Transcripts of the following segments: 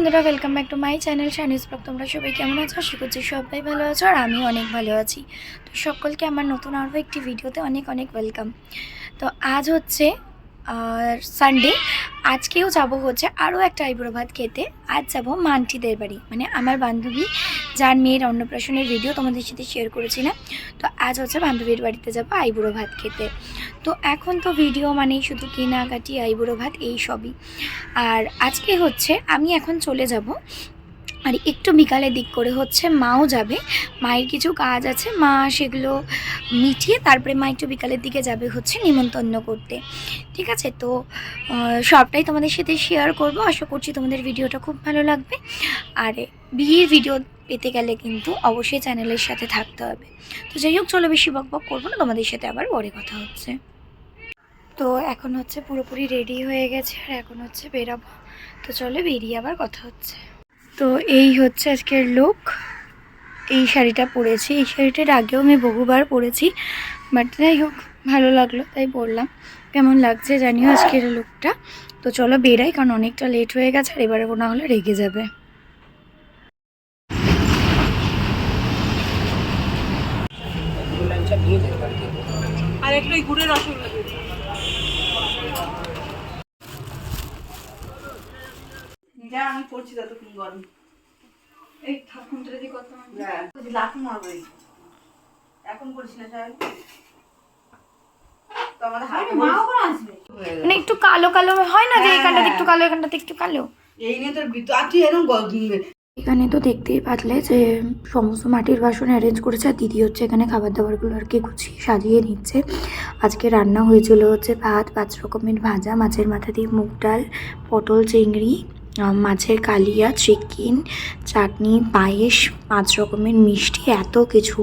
বন্ধুরা, welcome back to my channel Shani's blog. তোমরা সবাই কেমন আছো? আশা করছি সবাই ভালো আছো আর আমি অনেক ভালো আছি। তো সকলকে আমার নতুন আরও একটি ভিডিওতে অনেক অনেক ওয়েলকাম। তো আজ হচ্ছে সানডে। আজকেও যাব হচ্ছে আরও একটা আইবুড়ো ভাত খেতে। আজ যাব মান্টিদের বাড়ি, মানে আমার বান্ধবী যার মেয়ের অন্নপ্রাশনের ভিডিও তোমাদের সাথে শেয়ার করেছি না। তো আজ হচ্ছে বান্ধবীর বাড়িতে যাব আইবুড়ো ভাত খেতে। তো এখন তো ভিডিও মানেই শুধু কেনাকাটি, আইবুড়ো ভাত এই সবই। আর আজকে হচ্ছে আমি এখন চলে যাব, আর একটু বিকালের দিক করে হচ্ছে মাও যাবে। মায়ের কিছু কাজ আছে, মা সেগুলো মিটিয়ে তারপরে মা একটু বিকালের দিকে যাবে হচ্ছে নিমন্ত্রণ করতে। ঠিক আছে, তো সবটাই তোমাদের সাথে শেয়ার করব। আশা করছি তোমাদের ভিডিওটা খুব ভালো লাগবে। আর বিয়ের ভিডিও পেতে গেলে কিন্তু অবশ্যই চ্যানেলের সাথে থাকতে হবে। তো যাই হোক, চলো বেশি বকবক করবো না, তোমাদের সাথে আবার পরে কথা হচ্ছে। তো এখন হচ্ছে পুরোপুরি রেডি হয়ে গেছে আর এখন হচ্ছে বেরাবো। তো চলো বেরিয়ে আবার কথা হচ্ছে। তো এই হচ্ছে আজকের লুক। এই শাড়িটা পরেছি, এই শাড়িটার আগেও আমি বহুবার পরেছি, বাট যাই হোক ভালো লাগলো তাই পরলাম। কেমন লাগছে জানিও আজকের লুকটা। তো চলো বেরাই, কারণ অনেকটা লেট হয়ে গেছে আর এবারে না হলে রেগে যাবে। আর একটু ঘুরে রসগোল্লা দিন। যা আমি পড়ছি ততক্ষণ গরম। এই ঠাকুরটা যদি কত লাফ মারবো এখন বলছি না স্যার। তো আমাদের হাতে মাও করে আসবে, মানে একটু কালো কালো হয় না, যে এখানটাতে একটু কালো এখানটাতে একটু কালো। এই নিয়ে তোর আর তুই এরকম এখানে তো দেখতেই পারলে যে সমস্ত মাটির বাসন অ্যারেঞ্জ করেছে, আর দিদি হচ্ছে এখানে খাবার দাবারগুলো আর কি গুছিয়ে সাজিয়ে নিচ্ছে। আজকে রান্না হয়েছিল হচ্ছে ভাত, 5 রকমের ভাজা, মাছের মাথা দিয়ে মুগ ডাল, পটল চিংড়ি, মাছের কালিয়া, চিকেন, চাটনি, পায়েস, 5 রকমের মিষ্টি, এত কিছু।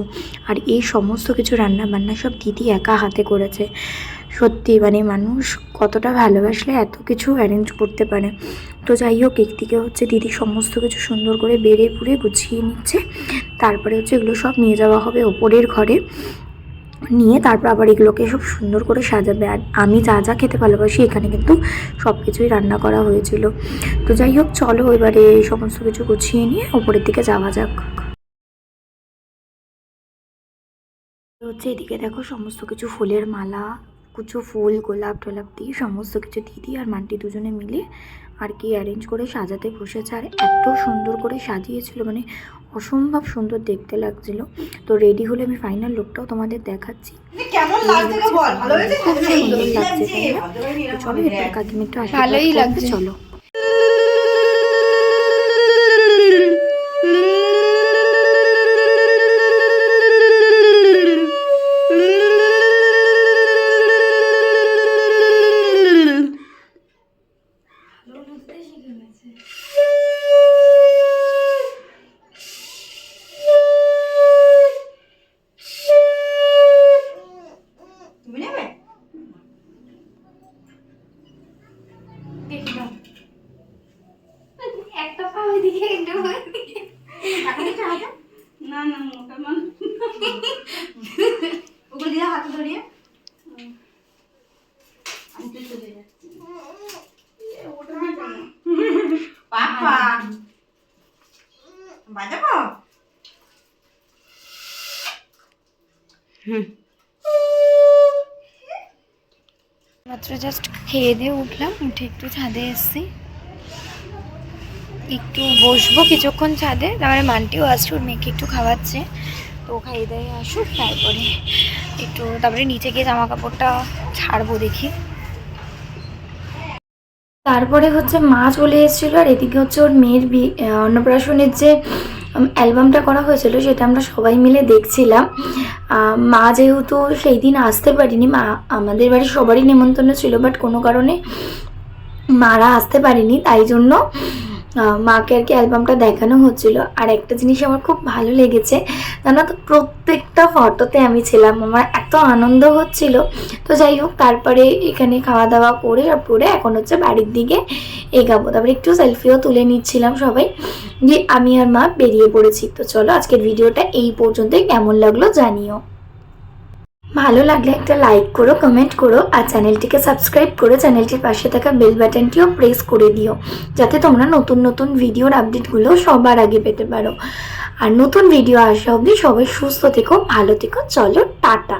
আর এই সমস্ত কিছু রান্না বান্না সব দিদি একা হাতে করেছে। সত্যি মানে মানুষ কতটা ভালোবাসলে এত কিছু অ্যারেঞ্জ করতে পারে। তো যাই হোক, একদিকে হচ্ছে দিদি সমস্ত কিছু সুন্দর করে বেড়ে পুড়ে গুছিয়ে নিচ্ছে। তারপরে হচ্ছে এগুলো সব নিয়ে যাওয়া হবে ওপরের ঘরে, নিয়ে তারপর আবার এগুলোকে সব সুন্দর করে সাজাবে। আর আমি যা যা খেতে ভালোবাসি এখানে কিন্তু সব কিছুই রান্না করা হয়েছিল। তো যাই হোক চলো এবারে সমস্ত কিছু গুছিয়ে নিয়ে ওপরের দিকে যাওয়া যাক। হচ্ছে এদিকে দেখো সমস্ত কিছু ফুলের মালা, কিছু ফুল, গোলাপ টোলাপ দিয়ে সমস্ত কিছু দিদি আর মান্টি দুজনে মিলে আর কি অ্যারেঞ্জ করে সাজাতে বসেছে। আর এত সুন্দর করে সাজিয়েছিল, মানে অসম্ভব সুন্দর দেখতে লাগছিল। তো রেডি হলে আমি ফাইনাল লুকটাও তোমাদের দেখাচ্ছি। কেমন লাগছে বল? ভালো হয়েছে, খুব সুন্দর লাগছে তাই না? তো চলো এরপর কাকিমা একটু ভালোই লাগছে, চলো। একটা পা ওইদিকে একটা ওইদিকে, না না মোটা মান ওগুলো দিয়ে হাতে ধরিয়ে আমি তো চলে যাচ্ছি। পাপা বাজাবো। মাত্র জাস্ট খেয়ে দিয়ে উঠলাম, উঠে একটু ছাদে এসছি, একটু বসবো কিছুক্ষণ ছাদে। তারপরে মান্টিও আসছে, ওর মেয়েকে একটু খাওয়াচ্ছে, তো খাইয়ে দিয়ে আসুক তারপরে একটু তারপরে নিচে গিয়ে জামা কাপড়টা ছাড়বো দেখি। তারপরে হচ্ছে মা চলে এসেছিলো, আর এদিকে হচ্ছে ওর মেয়ের অন্নপ্রাশনের যে অ্যালবামটা করা হয়েছিল সেটা আমরা সবাই মিলে দেখছিলাম। মা যেহেতু সেই দিন আসতে পারিনি, মা আমাদের বাড়ির সবারই নেমন্তন্ন ছিল, বাট কোনো কারণে মারা আসতে পারেনি, তাই জন্য মাকে আর কি অ্যালবামটা দেখানো হচ্ছিল। আর একটা জিনিস আমার খুব ভালো লেগেছে জানো তো, প্রত্যেকটা ফটোতে আমি ছিলাম, আমার এত আনন্দ হচ্ছিল। তো যাই হোক, তারপরে এখানে খাওয়া দাওয়া করে আর পরে এখন হচ্ছে বাড়ির দিকে এগাবো। তারপরে একটু সেলফিও তুলে নিচ্ছিলাম সবাই, যে আমি আর মা বেরিয়ে পড়েছি। তো চলো আজকের ভিডিওটা এই পর্যন্তই, কেমন লাগলো জানিও। ভালো লাগলে একটা লাইক করো, কমেন্ট করো, আর চ্যানেলটিকে সাবস্ক্রাইব করে চ্যানেলটির পাশে থাকা বেল বাটনটিও প্রেস করে দিও, যাতে তোমরা নতুন নতুন ভিডিওর আপডেটগুলো সবার আগে পেতে পারো। আর নতুন ভিডিও আসা অবধি সবাই সুস্থ থেকো, ভালো থেকো, চলো টাটা।